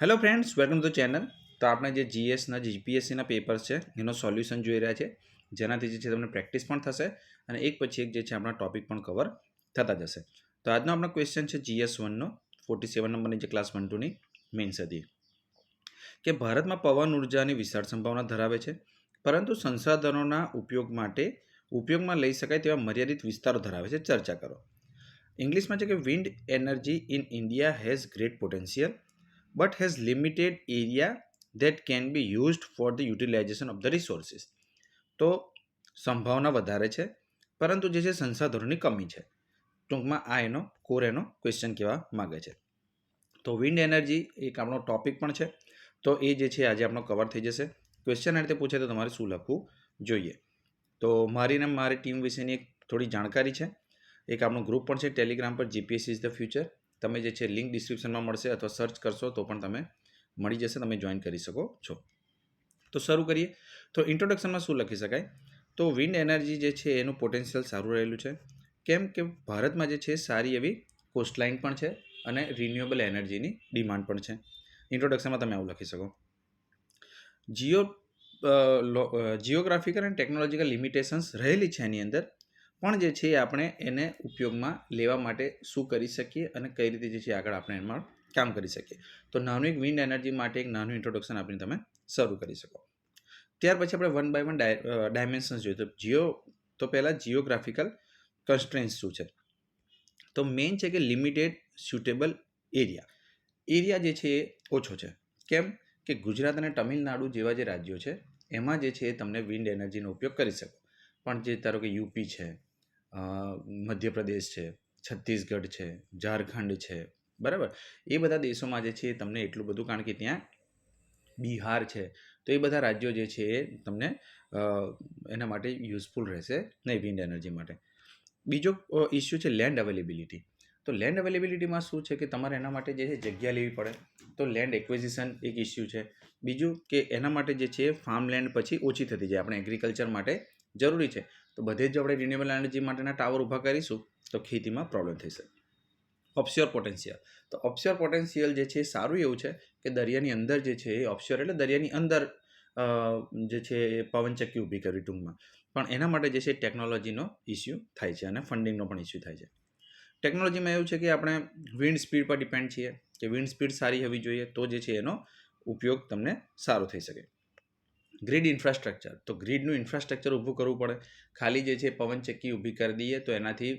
Hello friends, welcome to channel. તો આપણે જે જીએસના જીપીએસસીના પેપર્સ છે એનો સોલ્યુશન જોઈ રહ્યા છે, જેનાથી જે છે તમને પ્રેક્ટિસ પણ થશે અને એક પછી એક જે છે આપણા ટોપિક પણ કવર થતા જશે. તો આજનો આપણો ક્વેશ્ચન છે GS1નો 47 નંબરની જે ક્લાસ 1-2ની મેન્સ હતી કે ભારતમાં પવન ઉર્જાની વિશાળ સંભાવના ધરાવે છે, પરંતુ સંસાધનોના ઉપયોગમાં લઈ શકાય તેવા મર્યાદિત વિસ્તારો ધરાવે છે. ચર્ચા કરો. ઇંગ્લિશમાં છે કે wind energy in India has great potential but has limited area that can be used for the utilization of the resources. તો સંભાવના વધારે છે, પરંતુ જે છે સંસાધનોની કમી છે. ટૂંકમાં આ એનો ક્વેશ્ચન કહેવા માગે છે. તો વિન્ડ એનર્જી એક આપણો ટોપિક પણ છે, તો એ જે છે આજે આપણો કવર થઈ જશે. ક્વેશ્ચન આ રીતે પૂછે તો તમારે શું લખવું જોઈએ. તો મારી ટીમ વિશેની એક થોડી જાણકારી છે. એક આપણું ગ્રુપ પણ છે ટેલિગ્રામ પર, જીપીએસસી ઇઝ ધ ફ્યુચર. તમે જે છે લિંક ડિસ્ક્રિપ્શનમાં મળશે અથવા સર્ચ કરશો તો પણ તમે મળી જશે, તમે જોઈન કરી શકો છો. તો શરૂ કરીએ. તો ઇન્ટ્રોડક્શનમાં શું લખી શકાય? તો વિન્ડ એનર્જી જે છે એનું પોટેન્શિયલ સારું રહેલું છે. કેમ કે ભારતમાં જે છે સારી એવી કોસ્ટલાઇન પણ છે અને રિન્યુએબલ એનર્જીની ડિમાન્ડ પણ છે. ઇન્ટ્રોડક્શનમાં તમે આવું લખી શકો. જિયોગ્રાફિકલ અને ટેકનોલોજીકલ લિમિટેશન્સ રહેલી છે એની અંદર, પણ જે છે આપણે એને ઉપયોગમાં લેવા માટે શું કરી શકીએ અને કઈ રીતે જે છે આગળ આપણે એમાં કામ કરી શકીએ. તો નાનું એક વિન્ડ એનર્જી માટે એક નાનું ઇન્ટ્રોડક્શન આપીને તમે શરૂ કરી શકો. ત્યાર પછી આપણે વન બાય વન ડાયમેન્શન્સ જોઈએ. તો પહેલાં જિયોગ્રાફિકલ કન્સ્ટ્રેન્સ શું છે? તો મેઇન છે કે લિમિટેડ સ્યુટેબલ એરિયા જે છે એ ઓછો છે. કેમ કે ગુજરાત અને તમિલનાડુ જેવા જે રાજ્યો છે એમાં જે છે તમને વિન્ડ એનર્જીનો ઉપયોગ કરી શકો, પણ જે ધારો કે યુપી છે, મધ્યપ્રદેશ છે, છત્તીસગઢ છે, ઝારખંડ છે, બરાબર, એ બધા દેશોમાં જે છે તમને એટલું બધું, કારણ કે ત્યાં બિહાર છે, તો એ બધા રાજ્યો જે છે એ તમને એના માટે યુઝફુલ રહેશે નહીં વિન્ડ એનર્જી માટે. બીજો ઇસ્યુ છે લેન્ડ અવેલેબિલિટી. તો લેન્ડ અવેલેબિલિટીમાં શું છે કે તમારે એના માટે જે છે જગ્યા લેવી પડે, તો લેન્ડ એક્વિઝિશન એક ઇસ્યુ છે. બીજું કે એના માટે જે છે ફાર્મ લેન્ડ પછી ઓછી થતી જાય, આપણે એગ્રીકલ્ચર માટે જરૂરી છે. તો બધે જ આપણે રિન્યુએબલ એનર્જી માટેના ટાવર ઊભા કરીશું તો ખેતીમાં પ્રોબ્લેમ થશે. Offshore potential. તો ઓફશોર પોટેન્શિયલ જે છે સારું એવું છે કે દરિયાની અંદર જે છે એ ઓફશોર એટલે દરિયાની અંદર જે છે એ પવનચક્કી ઊભી કરવી ટૂંકમાં, પણ એના માટે જે છે ટેકનોલોજીનો ઇસ્યુ થાય છે અને ફંડિંગનો પણ ઇસ્યુ થાય છે. ટેકનોલોજીમાં એવું છે કે આપણે વિન્ડ સ્પીડ પર ડિપેન્ડ છીએ કે વિન્ડ સ્પીડ સારી હોવી જોઈએ તો જે છે એનો ઉપયોગ તમને સારો થઈ શકે. Grid infrastructure. તો ગ્રીડનું ઇન્ફ્રાસ્ટ્રક્ચર ઊભું કરવું પડે. ખાલી જે છે પવનચક્કી ઊભી કરી દઈએ તો એનાથી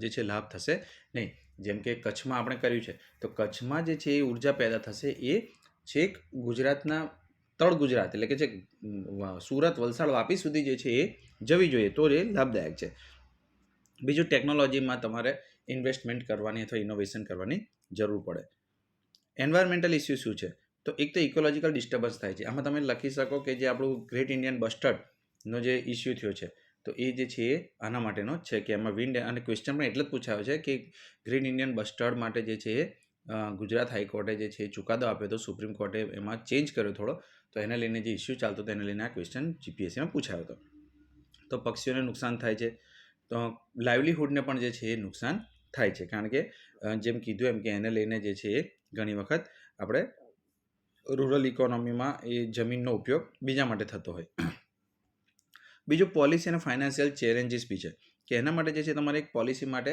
જે છે લાભ થશે નહીં. જેમ કે કચ્છમાં આપણે કર્યું છે, તો કચ્છમાં જે છે એ ઉર્જા પેદા થશે એ છેક ગુજરાતના તળ ગુજરાત એટલે કે છે સુરત, વલસાડ, વાપી સુધી જે છે એ જવી જોઈએ, તો એ લાભદાયક છે. બીજું ટેકનોલોજીમાં તમારે ઇન્વેસ્ટમેન્ટ કરવાની અથવા ઇનોવેશન કરવાની જરૂર પડે. એન્વાયરમેન્ટલ ઇસ્યુ શું છે? તો એક તો ઇકોલોજીકલ ડિસ્ટર્બન્સ થાય છે. આમાં તમે લખી શકો કે જે આપણું ગ્રેટ ઇન્ડિયન બસ્ટર્ડનો જે ઇસ્યુ થયો છે, તો એ જે છે એ આના માટેનો જ છે કે એમાં વિન્ડ, અને ક્વેશ્ચન પણ એટલે જ પૂછાયો છે કે ગ્રેટ ઇન્ડિયન બસ્ટર્ડ માટે જે છે એ ગુજરાત હાઈકોર્ટે જે છે ચુકાદો આપ્યો હતો, સુપ્રીમ કોર્ટે એમાં ચેન્જ કર્યો થોડો, તો એને લઈને જે ઇસ્યુ ચાલતો હતો એને લઈને આ ક્વેશ્ચન જીપીએસસીમાં પૂછાયો હતો. તો પક્ષીઓને નુકસાન થાય છે, તો લાઇવલીહુડને પણ જે છે એ નુકસાન થાય છે, કારણ કે જેમ કીધું એમ કે એને લઈને જે છે એ ઘણી વખત આપણે રૂરલ ઇકોનોમીમાં એ જમીનનો ઉપયોગ બીજા માટે થતો હોય. બીજું પોલિસી અને ફાઇનાન્શિયલ ચેલેન્જીસ બી છે કે એના માટે જે છે તમારે એક પોલિસી માટે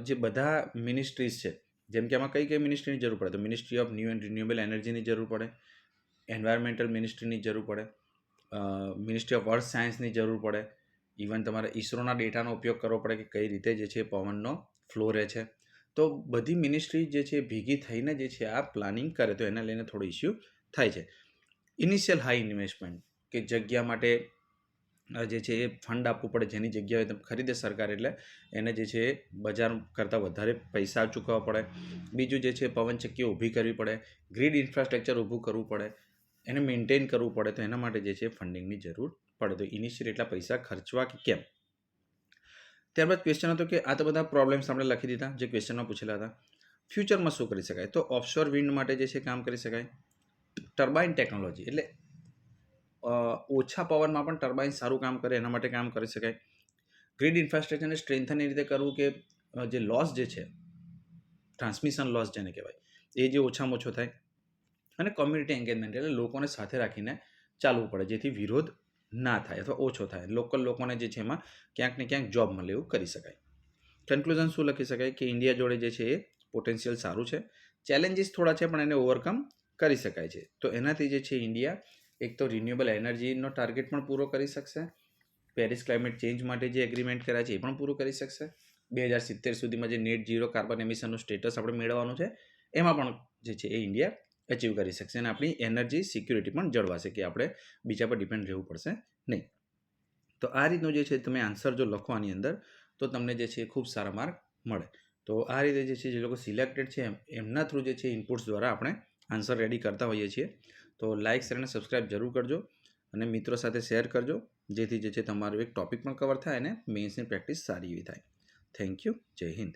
જે બધા મિનિસ્ટ્રીઝ છે, જેમ કે આમાં કઈ મિનિસ્ટ્રીની જરૂર પડે? તો ministry of new and renewable એનર્જીની જરૂર પડે, એન્વાયરમેન્ટલ મિનિસ્ટ્રીની જરૂર પડે, મિનિસ્ટ્રી ઓફ અર્થ સાયન્સની જરૂર પડે, ઇવન તમારે ઇસરોના ડેટાનો ઉપયોગ કરવો પડે કે કઈ રીતે જે છે પવનનો ફ્લો રહે છે. તો બધી મિનિસ્ટ્રી જે છે ભેગી થઈને જે છે આ પ્લાનિંગ કરે, તો એને લઈને થોડો ઇસ્યુ થાય છે. ઇનિશિયલ હાઈ ઇન્વેસ્ટમેન્ટ, કે જગ્યા માટે જે છે એ ફંડ આપવું પડે, જેની જગ્યાએ તમે ખરીદે સરકાર એટલે એને જે છે બજાર કરતાં વધારે પૈસા ચૂકવવા પડે. બીજું જે છે પવનચક્કીઓ ઊભી કરવી પડે, ગ્રીડ ઇન્ફ્રાસ્ટ્રક્ચર ઊભું કરવું પડે, એને મેન્ટેન કરવું પડે, તો એના માટે જે છે ફંડિંગની જરૂર પડે. તો ઇનિશિયલ એટલા પૈસા ખર્ચવા કે કેમ? ત્યારબાદ ક્વેશ્ચન હતો કે આ તો બધા પ્રોબ્લેમ્સ આપણે લખી દીધા જે ક્વેશ્ચનમાં પૂછેલા હતા. ફ્યુચરમાં શું કરી શકાય? તો ઓફશોર વિન્ડ માટે જે છે કામ કરી શકાય. ટર્બાઇન ટેકનોલોજી એટલે ઓછા પવનમાં પણ ટર્બાઇન સારું કામ કરે એના માટે કામ કરી શકાય. ગ્રીડ ઇન્ફ્રાસ્ટ્રક્ચરને સ્ટ્રેન્થન એ રીતે કરવું કે જે લોસ જે છે, ટ્રાન્સમિશન લોસ જેને કહેવાય, એ જે ઓછામાં ઓછો થાય. અને કોમ્યુનિટી એન્ગેજમેન્ટ એટલે લોકોને સાથે રાખીને ચાલવું પડે, જેથી વિરોધ ના થાય અથવા ઓછો થાય. લોકલ લોકોને જે છે એમાં ક્યાંક ને ક્યાંક જોબ મળે એવું કરી શકાય. કન્ક્લુઝન શું લખી શકાય કે ઇન્ડિયા જોડે જે છે એ પોટેન્શિયલ સારું છે, ચેલેન્જીસ થોડા છે પણ એને ઓવરકમ કરી શકાય છે. તો એનાથી જે છે ઇન્ડિયા એક તો રિન્યુએબલ એનર્જીનો ટાર્ગેટ પણ પૂરો કરી શકશે, પેરિસ ક્લાઇમેટ ચેન્જ માટે જે એગ્રીમેન્ટ કર્યા છે એ પણ પૂરું કરી શકશે, 2070 સુધીમાં જે નેટ ઝીરો કાર્બન એમિશનનું સ્ટેટસ આપણે મેળવવાનું છે એમાં પણ જે છે એ ઇન્ડિયા અચીવ કરી શકશે અને આપણી એનર્જી સિક્યુરિટી પણ જળવાશે કે આપણે બીજા પર ડિપેન્ડ રહેવું પડશે નહીં. તો આ રીતનો જે છે તમે આન્સર જો લખો આની અંદર તો તમને જે છે એ ખૂબ સારા માર્ક મળે. તો આ રીતે જે છે જે લોકો સિલેક્ટેડ છે એમના થ્રુ જે છે ઇનપુટ્સ દ્વારા આપણે આન્સર રેડી કરતા હોઈએ છીએ. તો લાઇક શેર અને સબસ્ક્રાઈબ જરૂર કરજો અને મિત્રો સાથે શેર કરજો, જેથી જે છે તમારું એક ટોપિક પણ કવર થાય અને મેન્સની પ્રેક્ટિસ સારી એવી થાય. Thank you. જય હિન્દ.